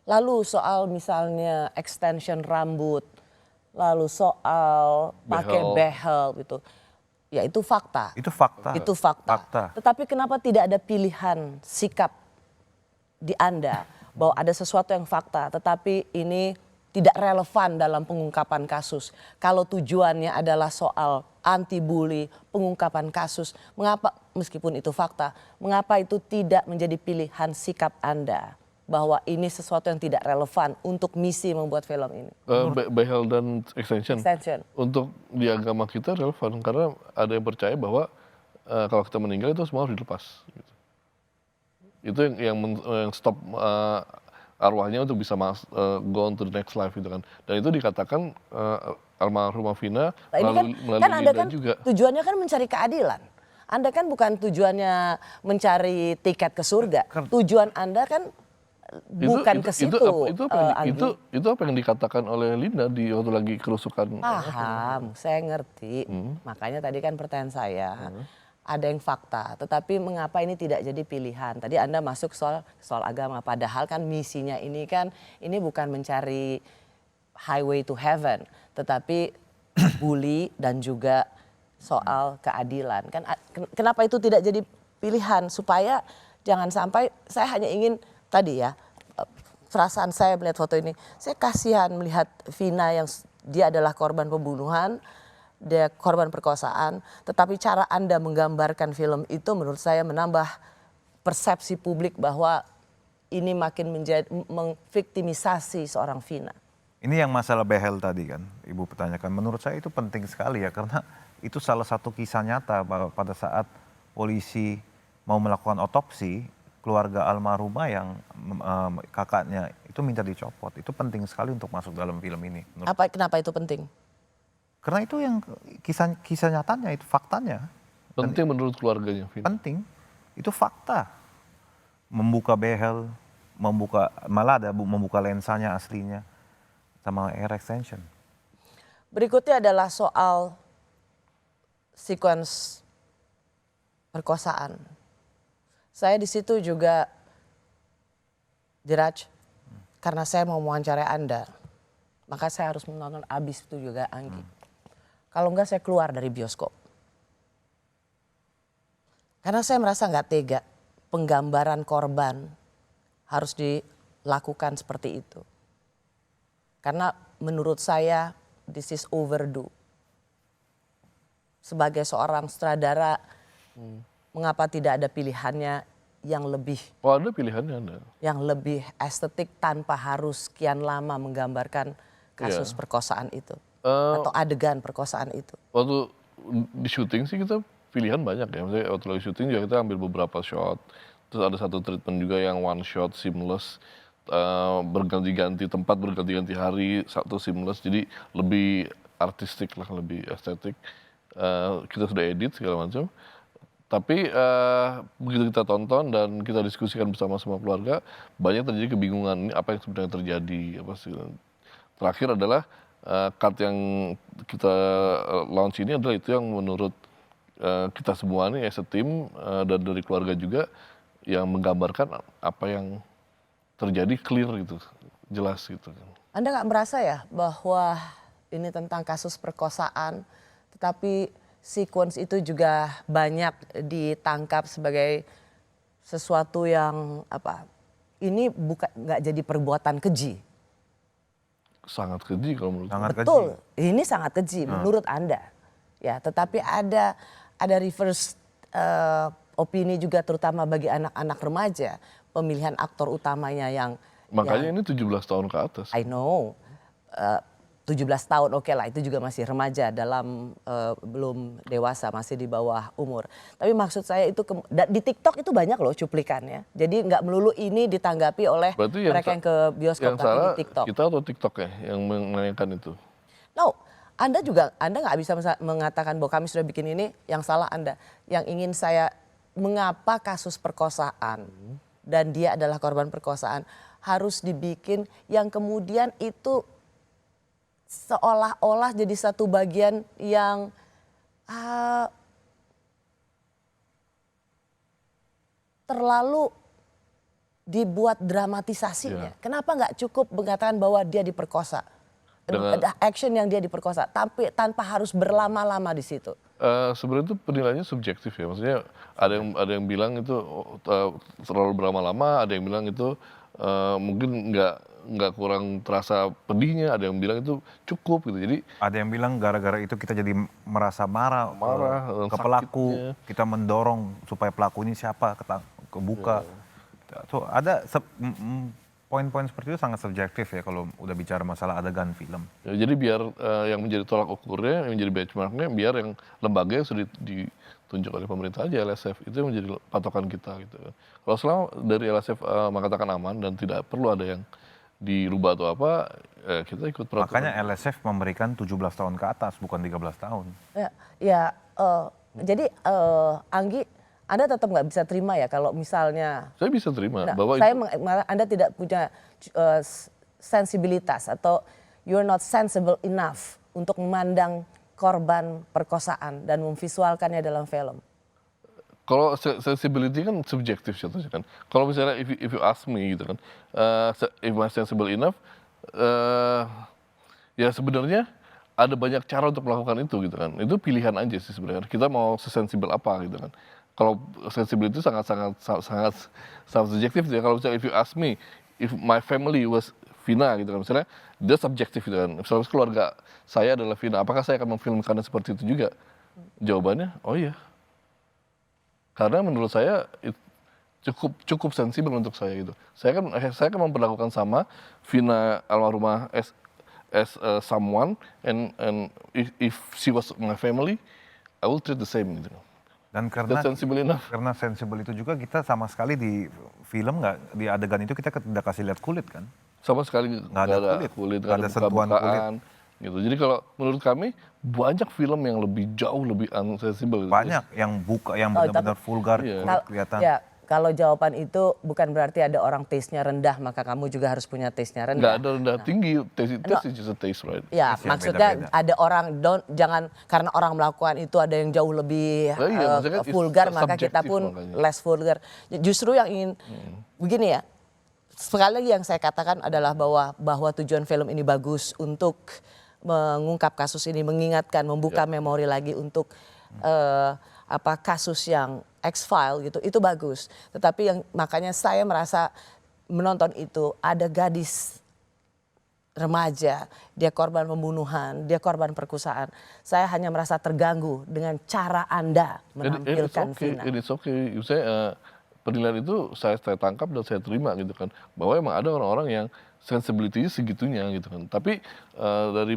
Lalu soal misalnya extension rambut, lalu soal pakai behel gitu. Ya itu fakta. Itu fakta. Itu fakta. Tetapi kenapa tidak ada pilihan sikap di Anda bahwa ada sesuatu yang fakta tetapi ini tidak relevan dalam pengungkapan kasus. Kalau tujuannya adalah soal anti bully, pengungkapan kasus, mengapa meskipun itu fakta, mengapa itu tidak menjadi pilihan sikap Anda bahwa ini sesuatu yang tidak relevan untuk misi membuat film ini? Behel dan extension. Untuk di agama kita relevan karena ada yang percaya bahwa kalau kita meninggal itu semua harus dilepas. Gitu. Itu yang stop arwahnya untuk bisa go on to the next life gitu kan. Dan itu dikatakan almarhumah Vina melalui kan Anda kan juga. Tujuannya kan mencari keadilan. Anda kan bukan tujuannya mencari tiket ke surga. Tujuan Anda kan bukan ke situ. Itu apa yang dikatakan oleh Linda di waktu lagi kerusukan. Paham, saya ngerti. Makanya tadi kan pertanyaan saya. Ada yang fakta, tetapi mengapa ini tidak jadi pilihan? Tadi Anda masuk soal agama, padahal kan misinya ini kan ini bukan mencari highway to heaven, tetapi bully dan juga soal keadilan. Kan kenapa itu tidak jadi pilihan supaya jangan sampai saya hanya ingin tadi ya perasaan saya melihat foto ini, saya kasihan melihat Vina yang dia adalah korban pembunuhan. Dia korban perkosaan, tetapi cara Anda menggambarkan film itu menurut saya menambah persepsi publik bahwa ini makin menjadi mengviktimisasi seorang Vina. Ini yang masalah behel tadi kan, Ibu pertanyakan. Menurut saya itu penting sekali ya, karena itu salah satu kisah nyata bahwa pada saat polisi mau melakukan otopsi, keluarga almarhumah yang kakaknya itu minta dicopot. Itu penting sekali untuk masuk dalam film ini. Kenapa itu penting? Karena itu yang kisah nyatanya, itu faktanya. Penting menurut keluarganya. Penting, itu fakta. Membuka behel, malah ada membuka lensanya aslinya, sama air extension. Berikutnya adalah soal sequence perkosaan. Saya di situ juga Diraj, karena saya mau mewawancarai Anda, maka saya harus menonton abis itu juga Anggi. Kalau enggak saya keluar dari bioskop. Karena saya merasa nggak tega penggambaran korban harus dilakukan seperti itu. Karena menurut saya this is overdue. Sebagai seorang sutradara, mengapa tidak ada pilihannya yang lebih? Oh ada pilihannya ada. Yang lebih estetik tanpa harus sekian lama menggambarkan kasus perkosaan itu. Atau adegan perkosaan itu. Waktu di syuting sih kita pilihan banyak ya. Maksudnya waktu lagi syuting juga kita ambil beberapa shot. Terus ada satu treatment juga yang one shot seamless. Berganti-ganti tempat, berganti-ganti hari, satu seamless. Jadi lebih artistik lah, lebih estetik. Kita sudah edit segala macam. Tapi begitu kita tonton dan kita diskusikan bersama-sama keluarga, banyak terjadi kebingungan ini apa yang sebenarnya terjadi. Terakhir adalah cut yang kita launch ini adalah itu yang menurut kita semua nih as a team dan dari keluarga juga yang menggambarkan apa yang terjadi clear gitu, jelas gitu. Anda nggak merasa ya bahwa ini tentang kasus perkosaan, tetapi sequence itu juga banyak ditangkap sebagai sesuatu yang ini bukan nggak jadi perbuatan keji. Sangat keji kalau menurut saya. Betul, ini sangat keji menurut Anda. Ya, tetapi ada reverse opini juga terutama bagi anak-anak remaja, pemilihan aktor utamanya yang makanya ini 17 tahun ke atas. I know. 17 tahun oke lah, itu juga masih remaja dalam belum dewasa, masih di bawah umur. Tapi maksud saya itu di TikTok itu banyak loh cuplikannya. Jadi nggak melulu ini ditanggapi oleh mereka yang ke bioskop, tapi di TikTok. Kita atau TikTok ya yang menanyakan itu? No, Anda nggak bisa mengatakan bahwa kami sudah bikin ini, yang salah Anda. Yang ingin saya, mengapa kasus perkosaan dan dia adalah korban perkosaan harus dibikin yang kemudian itu seolah-olah jadi satu bagian yang terlalu dibuat dramatisasinya? Iya. Kenapa nggak cukup mengatakan bahwa dia diperkosa? Ada action yang dia diperkosa, tapi tanpa harus berlama-lama di situ. Sebenarnya itu penilaiannya subjektif ya, maksudnya ada yang bilang itu terlalu berlama-lama, ada yang bilang itu mungkin nggak kurang terasa pedihnya, ada yang bilang itu cukup gitu. Jadi Ada yang bilang gara-gara itu kita jadi merasa marah ke pelaku, sakitnya. kita mendorong supaya pelaku ini siapa, kebuka. So, ada poin-poin seperti itu sangat subjektif ya kalau udah bicara masalah adegan film. Ya, jadi biar yang menjadi tolak ukurnya, yang menjadi benchmarknya, biar yang lembaga yang sudah ditunjuk oleh pemerintah aja, LSF, itu yang menjadi patokan kita gitu. Kalau selama dari LSF mengatakan aman dan tidak perlu ada yang dirubah atau apa, kita ikut peraturan. Makanya LSF memberikan 17 tahun ke atas, bukan 13 tahun. Jadi Anggi, Anda tetap nggak bisa terima ya kalau misalnya Saya bisa terima bahwa Anda tidak punya sensibilitas atau you're not sensible enough untuk memandang korban perkosaan dan memvisualkannya dalam film. kalau sensibility kan subjektif contohnya kan. Kalau misalnya if you ask me gitu kan, if my sensible enough, ya sebenarnya ada banyak cara untuk melakukan itu gitu kan. Itu pilihan aja sih sebenarnya. Kita mau sesensibel apa gitu kan. Kalau sensibility itu sangat subjektif ya. Kalau misalnya if you ask me, if my family was Vina gitu kan, misalnya dia subjektif gitu kan. Misalnya keluarga saya adalah Vina, apakah saya akan memfilmkannya seperti itu juga? Jawabannya, oh iya. Karena menurut saya cukup sensibel untuk saya gitu. Saya kan memperlakukan sama Vina almarhumah as someone, and if she was my family, I will treat the same gitu. Dan karena sensible enough. Karena sensible itu juga kita sama sekali di film nggak, di adegan itu kita tidak kasih lihat kulit kan. Sama sekali nggak ada kulit, nggak ada sentuhan buka-bukaan gitu. Jadi kalau menurut kami banyak film yang lebih jauh lebih unsensibel. Banyak yang buka, yang benar-benar vulgar, kulit kelihatan. Ya, kalau jawaban itu bukan berarti ada orang taste-nya rendah, maka kamu juga harus punya taste-nya rendah. Nggak ada rendah tinggi, taste is just a taste, right? Ya, Taste yang maksudnya beda-beda. ada orang jangan karena orang melakukan itu ada yang jauh lebih maksudnya it's vulgar, maka kita subjektif pun makanya. less vulgar. Justru yang ingin begini ya. Sekali lagi yang saya katakan adalah bahwa tujuan film ini bagus untuk mengungkap kasus ini, mengingatkan, membuka memori lagi untuk kasus yang X-File gitu, itu bagus. Tetapi yang makanya saya merasa menonton itu ada gadis remaja, dia korban pembunuhan, dia korban perkosaan. Saya hanya merasa terganggu dengan cara Anda menampilkan Vina. It's okay. Saya penilaian itu saya tangkap dan saya terima gitu kan, bahwa emang ada orang-orang yang sensibility-nya segitunya gitu kan. Tapi dari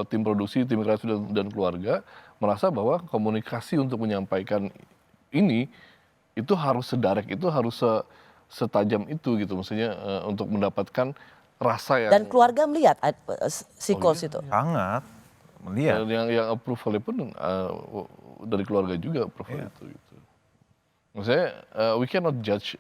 tim produksi, tim kreatif dan keluarga merasa bahwa komunikasi untuk menyampaikan ini itu harus sedirect, itu harus setajam itu gitu, maksudnya untuk mendapatkan rasa yang. Dan keluarga melihat sequels itu. Sangat melihat. Yang approval pun dari keluarga juga approval itu gitu. Maksudnya we cannot judge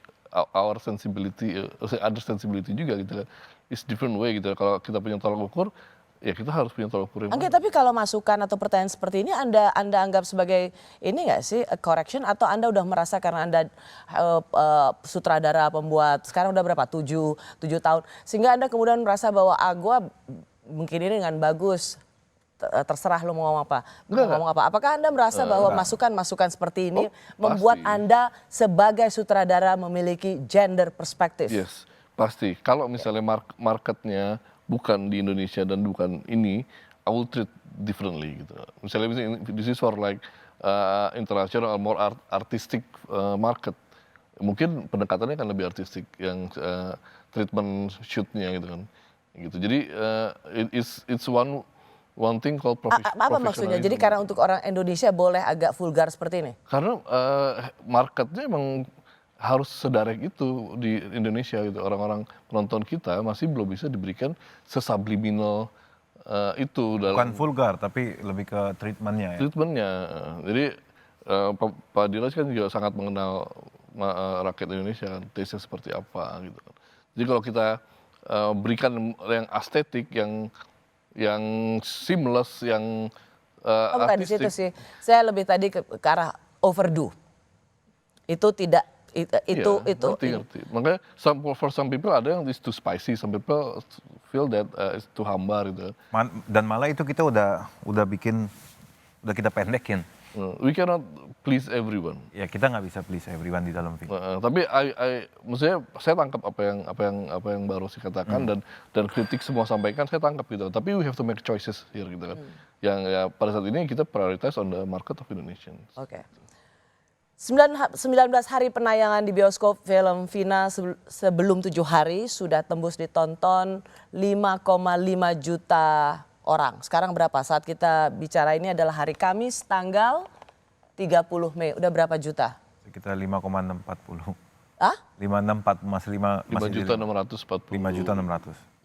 our sensibility, other sensibility juga gitu kan. It's different way gitu. Kalau kita punya tolak ukur, ya kita harus punya tolak ukur yang Oke, tapi kalau masukan atau pertanyaan seperti ini Anda anggap sebagai ini nggak sih correction, atau Anda udah merasa karena Anda sutradara pembuat sekarang udah berapa 7 tahun sehingga Anda kemudian merasa bahwa gua mungkin ini dengan bagus, terserah lu mau ngomong apa. Apakah Anda merasa bahwa masukan-masukan seperti ini membuat Anda sebagai sutradara memiliki gender perspektif? Yes, pasti. Kalau misalnya marketnya bukan di Indonesia dan bukan ini, I will treat differently gitu. Misalnya this is for like international or more artistic market. Mungkin pendekatannya akan lebih artistik, yang treatment shootnya gitu kan. Gitu. Jadi it's one thing called apa maksudnya? Jadi karena untuk orang Indonesia boleh agak vulgar seperti ini? Karena marketnya emang harus sedirect itu di Indonesia gitu. Orang-orang penonton kita masih belum bisa diberikan sesubliminal itu dalam. Bukan vulgar, tapi lebih ke treatmentnya ya. Treatmentnya. Jadi Pak Diraj kan juga sangat mengenal rakyat Indonesia kan, taste-nya seperti apa gitu kan. Jadi kalau kita berikan yang estetik, yang seamless, yang bukan di situ sih. Saya lebih tadi ke arah overdo. Itu tidak Itu ngerti. Makanya for some people ada yang it's too spicy, some people feel that it's too hambar gitu. Dan malah itu kita udah kita pendekin. We cannot please everyone. Ya kita nggak bisa please everyone di dalam film. Tapi maksudnya saya tangkap apa yang Mbak Rosy katakan dan kritik semua sampaikan saya tangkap gitu. Tapi we have to make choices here gitu kan. Yang ya pada saat ini kita prioritize on the market of Indonesians. Oke. 19 hari penayangan di bioskop film Vina sebelum 7 hari sudah tembus ditonton 5,5 juta orang. Sekarang berapa? Saat kita bicara ini adalah hari Kamis tanggal 30 Mei. Udah berapa juta? Sekitar 5,640. Ah? 564 masih 5 5.640. 5.600.